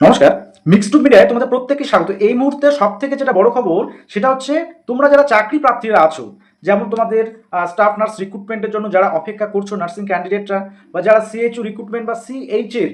নমস্কার। মিক্সড মিডিয়ায় তোমাদের প্রত্যেককে স্বাগত। এই মুহূর্তে সবথেকে যেটা বড় খবর সেটা হচ্ছে তোমরা যারা চাকরি প্রার্থীরা আছো, যেমন তোমাদের স্টাফ নার্স রিক্রুটমেন্টের জন্য যারা অপেক্ষা করছো নার্সিং ক্যান্ডিডেটরা, বা যারা সিএইচও রিক্রুটমেন্ট বা সিএইচ এর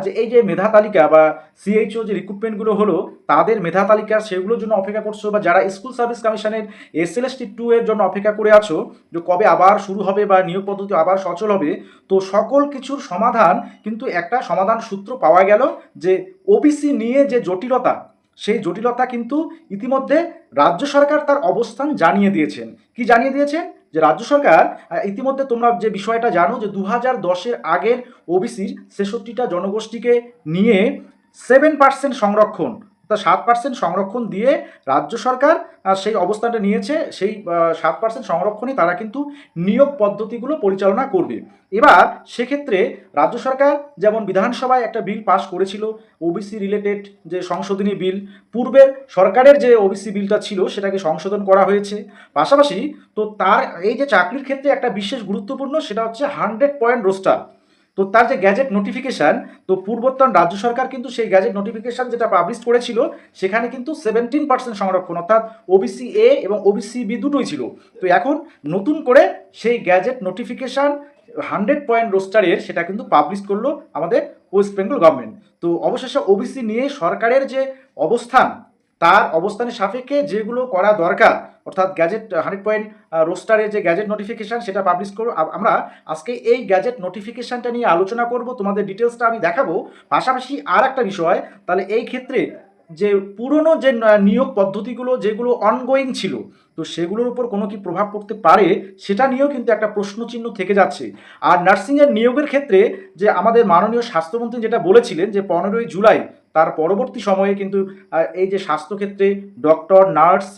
যে এই যে মেধা তালিকা বা সিএইচও যে রিক্রুটমেন্টগুলো হলো তাদের মেধা তালিকা সেগুলোর জন্য অপেক্ষা করছো, বা যারা স্কুল সার্ভিস কমিশনের SLST 2 এর জন্য অপেক্ষা করে আছো যে কবে আবার শুরু হবে বা নিয়োগ পদ্ধতি আবার সচল হবে, তো সকল কিছুর সমাধান কিন্তু একটা সমাধান সূত্র পাওয়া গেল যে ওবিসি নিয়ে যে জটিলতা, সেই জটিলতা কিন্তু ইতিমধ্যে রাজ্য সরকার তার অবস্থান জানিয়ে দিয়েছেন। কি জানিয়ে দিয়েছেন? যে রাজ্য সরকার ইতিমধ্যে তোমরা যে বিষয়টা জানো যে 2010-এর আগের ওবিসির 66টা জনগোষ্ঠীকে নিয়ে 7% সংরক্ষণ, অর্থাৎ 7% সংরক্ষণ দিয়ে রাজ্য সরকার সেই অবস্থানটা নিয়েছে। সেই 7% সংরক্ষণে তারা কিন্তু নিয়োগ পদ্ধতিগুলো পরিচালনা করবে। এবার সেক্ষেত্রে রাজ্য সরকার যেমন বিধানসভায় একটা বিল পাস করেছিল ওবিসি রিলেটেড, যে সংশোধনী বিল, পূর্বের সরকারের যে ওবিসি বিলটা ছিল সেটাকে সংশোধন করা হয়েছে। পাশাপাশি তো তার এই যে চাকরির ক্ষেত্রে একটা বিশেষ গুরুত্বপূর্ণ সেটা হচ্ছে 100 পয়েন্ট রোস্টার। তো তার যে গ্যাজেট নোটিফিকেশান, তো পূর্বতন রাজ্য সরকার কিন্তু সেই গ্যাজেট নোটিফিকেশান যেটা পাবলিশ করেছিল সেখানে কিন্তু 17% সংরক্ষণ, অর্থাৎ ওবিসি এ এবং ওবিসি বি দুটোই ছিল। তো এখন নতুন করে সেই গ্যাজেট নোটিফিকেশান 100 পয়েন্ট রোস্টারের সেটা কিন্তু পাবলিশ করলো আমাদের ওয়েস্ট বেঙ্গল গভর্নমেন্ট। তো অবশেষে ওবিসি নিয়ে সরকারের যে অবস্থান, তার অবস্থানের সাপেক্ষে যেগুলো করা দরকার, অর্থাৎ গ্যাজেট 100 পয়েন্ট রোস্টারের যে গ্যাজেট নোটিফিকেশান সেটা পাবলিশ করবো। আমরা আজকে এই গ্যাজেট নোটিফিকেশানটা নিয়ে আলোচনা করব, তোমাদের ডিটেলসটা আমি দেখাবো। পাশাপাশি আর একটা বিষয়, তাহলে এই ক্ষেত্রে যে পুরনো যে নিয়োগ পদ্ধতিগুলো যেগুলো অনগোয়িং ছিল, তো সেগুলোর উপর কোনো কি প্রভাব পড়তে পারে সেটা নিয়েও কিন্তু একটা প্রশ্নচিহ্ন থেকে যাচ্ছে। আর নার্সিংয়ের নিয়োগের ক্ষেত্রে যে আমাদের মাননীয় স্বাস্থ্যমন্ত্রী যেটা বলেছিলেন যে 15ই জুলাই তার পরবর্তী সময়ে কিন্তু এই যে স্বাস্থ্যক্ষেত্রে ডক্টর নার্স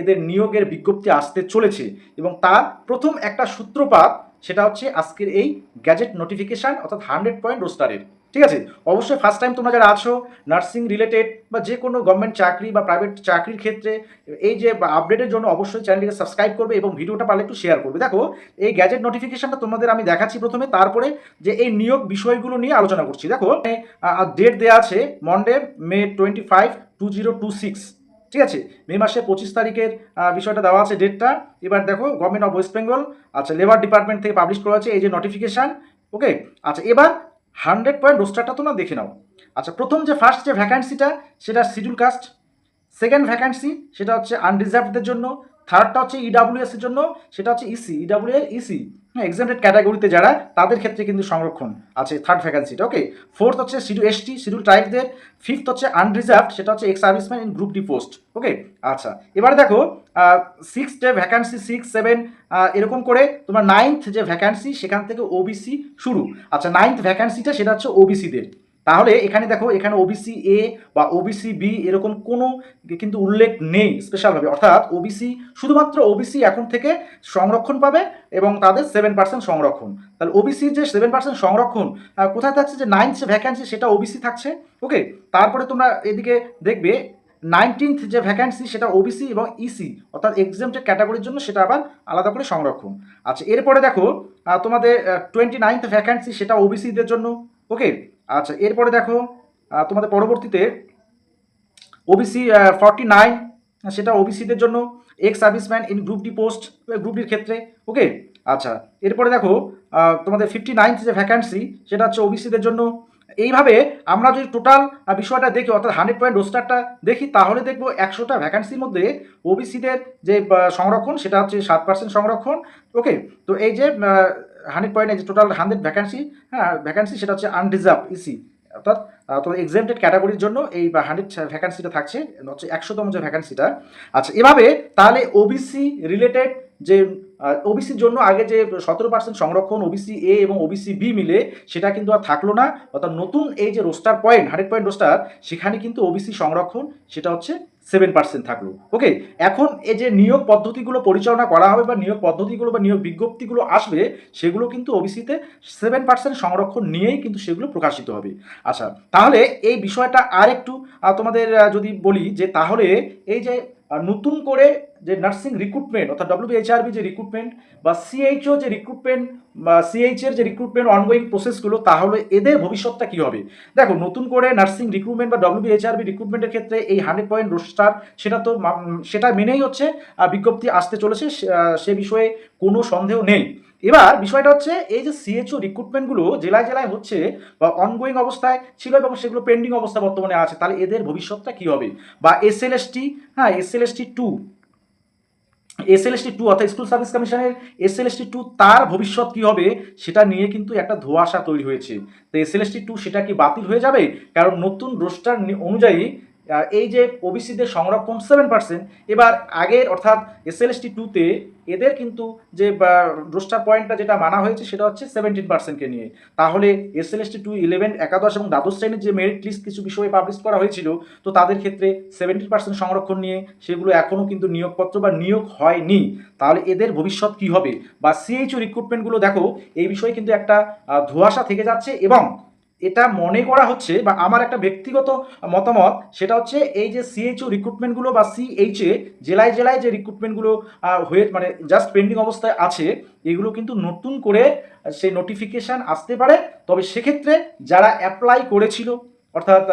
এদের নিয়োগের বিজ্ঞপ্তি আসতে চলেছে, এবং তার প্রথম একটা সূত্রপাত সেটা হচ্ছে আজকের এই গ্যাজেট নোটিফিকেশান, অর্থাৎ 100 পয়েন্ট রোস্টারের। ঠিক আছে, অবশ্যই ফার্স্ট টাইম তোমরা যারা আছো নার্সিং রিলেটেড বা যে কোনো গভর্নমেন্ট চাকরি বা প্রাইভেট চাকরির ক্ষেত্রে এই যে আপডেটের জন্য অবশ্যই চ্যানেলটিকে সাবস্ক্রাইব করবে এবং ভিডিওটা পারলে একটু শেয়ার করবে। দেখো, এই গ্যাজেট নোটিফিকেশানটা তোমাদের আমি দেখাচ্ছি প্রথমে, তারপরে যে এই নিয়োগ বিষয়গুলো নিয়ে আলোচনা করছি। দেখো, ডেট দেওয়া আছে মন্ডে মে 25, 2026। ঠিক আছে, মে মাসের 25 তারিখের বিষয়টা দেওয়া আছে ডেটটা। এবার দেখো, গভর্নমেন্ট অফ ওয়েস্ট বেঙ্গল, আচ্ছা, লেবার ডিপার্টমেন্ট থেকে পাবলিশ করা হচ্ছে এই যে নোটিফিকেশান। ওকে, আচ্ছা, এবার 100 পয়েন্ট রোস্টারটা তোমরা দেখে নাও। আচ্ছা, প্রথম যে ফার্স্ট যে ভ্যাকান্সিটা সেটা শিডিউল কাস্ট, সেকেন্ড ভ্যাকান্সি সেটা হচ্ছে আনরিজার্ভদের জন্য, থার্ডটা হচ্ছে ইডাব্লিউএস এর জন্য, সেটা হচ্ছে ইসি, ইডাব্লিউ এর ইসি, হ্যাঁ, এক্সামটেড ক্যাটাগরিতে যারা তাদের ক্ষেত্রে কিন্তু সংরক্ষণ আছে থার্ড ভ্যাকান্সিটা। ওকে, ফোর্থ হচ্ছে শিডিউল এসটি, শিডিউল ট্রাইবদের, ফিফথ হচ্ছে আনরিজার্ভড, সেটা হচ্ছে ex serviceman in group D post. Okay, আচ্ছা, এবারে দেখো সিক্স যে ভ্যাকান্সি, 6, 7 এরকম করে তোমার নাইন্থ যে ভ্যাকান্সি সেখান থেকে ওবিসি শুরু। আচ্ছা, নাইন্থ ভ্যাকান্সিটা সেটা হচ্ছে ওবিসিদের। তাহলে এখানে দেখো, এখানে ওবিসি এ বা ওবিসি বি এরকম কোনো কিন্তু উল্লেখ নেই স্পেশালভাবে, অর্থাৎ ওবিসি, শুধুমাত্র ওবিসি এখন থেকে সংরক্ষণ পাবে এবং তাদের 7% সংরক্ষণ। তাহলে ওবিসির যে 7% সংরক্ষণ কোথায় থাকছে, যে নাইন্থ যে ভ্যাকান্সি সেটা ওবিসি থাকছে। ওকে, তারপরে তোমরা এদিকে দেখবে 19th যে ভ্যাকান্সি সেটা ওবিসি এবং ইসি, অর্থাৎ এক্সামটেড ক্যাটাগরির জন্য সেটা আবার আলাদা করে সংরক্ষণ। আচ্ছা, এরপরে দেখো তোমাদের 29th ভ্যাকান্সি সেটা ওবিসিদের জন্য। ওকে, আচ্ছা, এরপরে দেখো তোমাদের পরবর্তীতে ওবিসি 49 সেটা ওবিসিদের জন্য, x serviceman in group D post, group ডির ক্ষেত্রে। ওকে, আচ্ছা, এরপরে দেখো তোমাদের 59th যে ভ্যাকান্সি সেটা হচ্ছে ওবিসিদের জন্য। এইভাবে আমরা যদি টোটাল বিষয়টা দেখি, অর্থাৎ 100 পয়েন্ট রোস্টারটা দেখি, তাহলে দেখবো 100টা ভ্যাকান্সির মধ্যে ওবিসিদের যে সংরক্ষণ সেটা হচ্ছে 7% সংরক্ষণ। ওকে, তো এই যে 100 পয়েন্ট যে টোটাল 100 ভ্যাকান্সি, হ্যাঁ, ভ্যাকান্সি সেটা হচ্ছে আনরিজার্ভ ইসি, অর্থাৎ তো এক্সামটেড ক্যাটাগরির জন্য এই 100 ভ্যাকান্সিটা থাকছে, হচ্ছে 100তম যে ভ্যাকান্সিটা। আচ্ছা, এভাবে তাহলে ওবিসি রিলেটেড যে ওবিসির জন্য আগে যে 17% সংরক্ষণ ওবিসি এ এবং ওবিসি বি মিলে, সেটা কিন্তু আর থাকলো না, অর্থাৎ নতুন এই যে রোস্টার পয়েন্ট 100 পয়েন্ট রোস্টার, সেখানে কিন্তু ওবিসি সংরক্ষণ সেটা হচ্ছে 7% থাকলো। ওকে, এখন এই যে নিয়োগ পদ্ধতিগুলো পরিচালনা করা হবে বা নিয়োগ পদ্ধতিগুলো বা নিয়োগ বিজ্ঞপ্তিগুলো আসবে, সেগুলো কিন্তু ওবিসিতে 7% সংরক্ষণ নিয়েই কিন্তু সেগুলো প্রকাশিত হবে। আচ্ছা, তাহলে এই বিষয়টা আর একটু তোমাদের যদি বলি, যে তাহলে এই যে নতুন করে যে নার্সিং রিক্রুটমেন্ট অর্থাৎ WHRB যে রিক্রুটমেন্ট বা CHO যে রিক্রুটমেন্ট বা CH এর যে রিক্রুটমেন্ট অনগোয়িং প্রসেসগুলো, তাহলে এদের ভবিষ্যৎটা কী হবে? দেখো, নতুন করে নার্সিং রিক্রুটমেন্ট বা WHRB রিক্রুটমেন্টের ক্ষেত্রে এই 100 পয়েন্ট রোস্টার সেটা তো সেটা মেনেই হচ্ছে বিজ্ঞপ্তি আসতে চলেছে, সে বিষয়ে কোনো সন্দেহ নেই। এবার বিষয়টা হচ্ছে এই যে CHO রিক্রুটমেন্টগুলো জেলায় জেলায় হচ্ছে বা অনগোয়িং অবস্থায় ছিল এবং সেগুলো পেন্ডিং অবস্থা বর্তমানে আছে, তাহলে এদের ভবিষ্যৎটা কী হবে? বা SLST, হ্যাঁ SLST 2 অর্থাৎ স্কুল সার্ভিস কমিশনের SLST 2 তার ভবিষ্যৎ কী হবে সেটা নিয়ে কিন্তু একটা ধোঁয়াশা তৈরি হয়েছে। তো SLST 2 সেটা কি বাতিল হয়ে যাবে? কারণ নতুন রোস্টার অনুযায়ী এই যে ওবিসিদের সংরক্ষণ 7%, এবার আগের অর্থাৎ SLST 2-তে এদের কিন্তু যে রোস্টার পয়েন্টটা যেটা মানা হয়েছে সেটা হচ্ছে 17%কে নিয়ে। তাহলে SLST 2 11 একাদশ এবং দ্বাদশ শ্রেণীর যে মেরিট লিস্ট কিছু বিষয়ে পাবলিশ করা হয়েছিল, তো তাদের ক্ষেত্রে 17% সংরক্ষণ নিয়ে সেগুলো এখনও কিন্তু নিয়োগপত্র বা নিয়োগ হয়নি। তাহলে এদের ভবিষ্যৎ কী হবে? বা CHO রিক্রুটমেন্টগুলো দেখো, এই বিষয়ে কিন্তু একটা ধোঁয়াশা থেকে যাচ্ছে এবং এটা মনে করা হচ্ছে বা আমার একটা ব্যক্তিগত মতামত সেটা হচ্ছে এই যে CHO রিক্রুটমেন্টগুলো বা CHA জেলায় জেলায় যে রিক্রুটমেন্টগুলো হয়ে মানে জাস্ট পেন্ডিং অবস্থায় আছে, এগুলো কিন্তু নতুন করে সেই নোটিফিকেশান আসতে পারে। তবে সেক্ষেত্রে যারা অ্যাপ্লাই করেছিল অর্থাৎ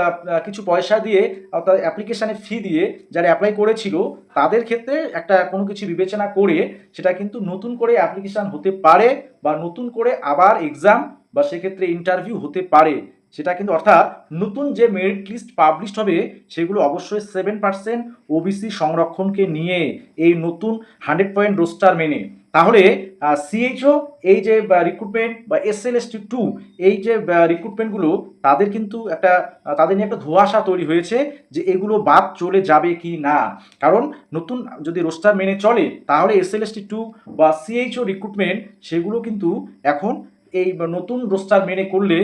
কিছু পয়সা দিয়ে অর্থাৎ অ্যাপ্লিকেশানে ফি দিয়ে যারা অ্যাপ্লাই করেছিল, তাদের ক্ষেত্রে একটা কোনো কিছু বিবেচনা করে সেটা কিন্তু নতুন করে অ্যাপ্লিকেশান হতে পারে বা নতুন করে আবার এক্সাম বা সেক্ষেত্রে ইন্টারভিউ হতে পারে। সেটা কিন্তু অর্থাৎ নতুন যে মেরিট লিস্ট পাবলিশড হবে সেগুলো অবশ্যই 7% ওবিসি সংরক্ষণকে নিয়ে, এই নতুন 100 পয়েন্ট রোস্টার মেনে। তাহলে CHO এই যে রিক্রুটমেন্ট বা SLST 2 এই যে রিক্রুটমেন্টগুলো তাদের কিন্তু একটা তাদের নিয়ে একটা ধোঁয়াশা তৈরি হয়েছে যে এগুলো বাদ চলে যাবে কি না। কারণ নতুন যদি রোস্টার মেনে চলে তাহলে SLST 2 বা CHO রিক্রুটমেন্ট সেগুলো কিন্তু এখন এই নতুন রোস্টার মেনে করলে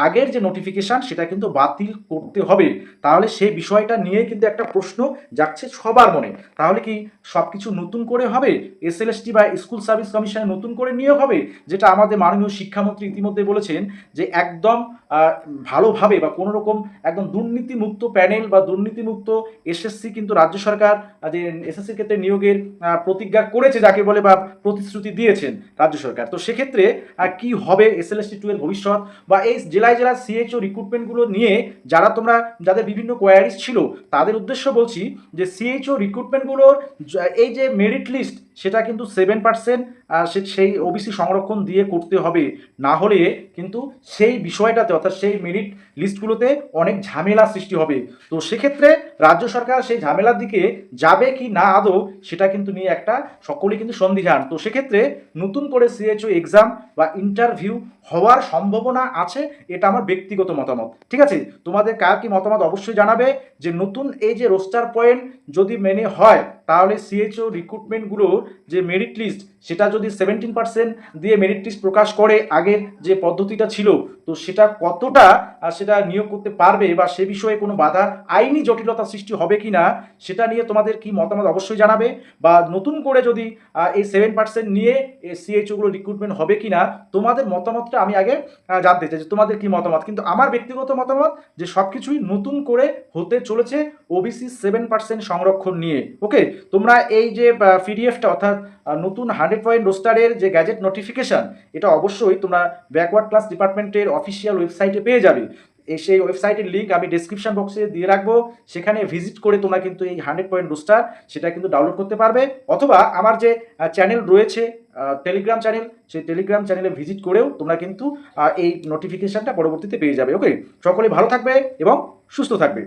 আগের যে নোটিফিকেশান সেটা কিন্তু বাতিল করতে হবে। তাহলে সেই বিষয়টা নিয়ে কিন্তু একটা প্রশ্ন যাচ্ছে সবার মনে। তাহলে কি সব কিছু নতুন করে হবে? SLST বা স্কুল সার্ভিস কমিশনে নতুন করে নিয়োগ হবে? যেটা আমাদের মাননীয় শিক্ষামন্ত্রী ইতিমধ্যে বলেছেন যে একদম ভালোভাবে বা কোনো রকম একদম দুর্নীতিমুক্ত প্যানেল বা দুর্নীতিমুক্ত SSC কিন্তু রাজ্য সরকার যে SSCর ক্ষেত্রে নিয়োগের প্রতিজ্ঞা করেছে যাকে বলে বা প্রতিশ্রুতি দিয়েছেন রাজ্য সরকার। তো সেক্ষেত্রে কি হবে SLST 2 এর ভবিষ্যৎ বা এই জেলায় জেলায় CHO রিক্রুটমেন্টগুলো নিয়ে যারা তোমরা যাদের বিভিন্ন কোয়ারিজ ছিল তাদের উদ্দেশ্য বলছি যে CHO রিক্রুটমেন্টগুলোর এই যে মেরিট লিস্ট সেটা কিন্তু 7% সেই ওবিসি সংরক্ষণ দিয়ে করতে হবে, না হলে কিন্তু সেই বিষয়টাতে অর্থাৎ সেই মেরিট লিস্টগুলোতে অনেক ঝামেলা সৃষ্টি হবে। তো সেক্ষেত্রে রাজ্য সরকার সেই ঝামেলার দিকে যাবে কি না আদৌ সেটা কিন্তু নিয়ে একটা সকলেই কিন্তু সন্দিহান। তো সেক্ষেত্রে নতুন করে CHO এক্সাম বা ইন্টারভিউ হওয়ার সম্ভাবনা আছে, এটা আমার ব্যক্তিগত মতামত। ঠিক আছে, তোমাদের কার কি মতামত অবশ্যই জানাবে যে নতুন এই যে রোস্টার পয়েন্ট যদি মেনে হয় তাহলে CHO রিক্রুটমেন্টগুলোর যে মেরিট লিস্ট সেটা যদি 17% দিয়ে মেরিট লিস্ট প্রকাশ করে আগের যে পদ্ধতিটা ছিল, তো সেটা কতটা সেটা নিয়োগ করতে পারবে বা সে বিষয়ে কোনো বাধা আইনি জটিলতা সৃষ্টি হবে কি না সেটা নিয়ে তোমাদের কি মতামত অবশ্যই জানাবে। বা নতুন করে যদি এই 7% নিয়ে CHOগুলো রিক্রুটমেন্ট হবে কি না তোমাদের মতামতটা আমি আগে জানতে চাই যে তোমাদের কি মতামত। কিন্তু আমার ব্যক্তিগত মতামত যে সব কিছুই নতুন করে হতে চলেছে ওবিসি 7% সংরক্ষণ নিয়ে। ওকে, তোমরা এই যে পিডিএফটা অর্থাৎ নতুন 100 পয়েন্ট রোস্টারের যে গ্যাজেট নোটিফিকেশান এটা অবশ্যই তোমরা ব্যাকওয়ার্ড ক্লাস ডিপার্টমেন্টের অফিসিয়াল ওয়েবসাইটে পেয়ে যাবে। সেই ওয়েবসাইটের লিঙ্ক আমি ডেসক্রিপশন বক্সে দিয়ে রাখবো, সেখানে ভিজিট করে তোমরা কিন্তু এই 100 পয়েন্ট রোস্টার সেটা কিন্তু ডাউনলোড করতে পারবে, অথবা আমার যে চ্যানেল রয়েছে টেলিগ্রাম চ্যানেল, সেই টেলিগ্রাম চ্যানেলে ভিজিট করেও তোমরা কিন্তু এই নোটিফিকেশানটা পরবর্তীতে পেয়ে যাবে। ওকে, সকলে ভালো থাকবে এবং সুস্থ থাকবে।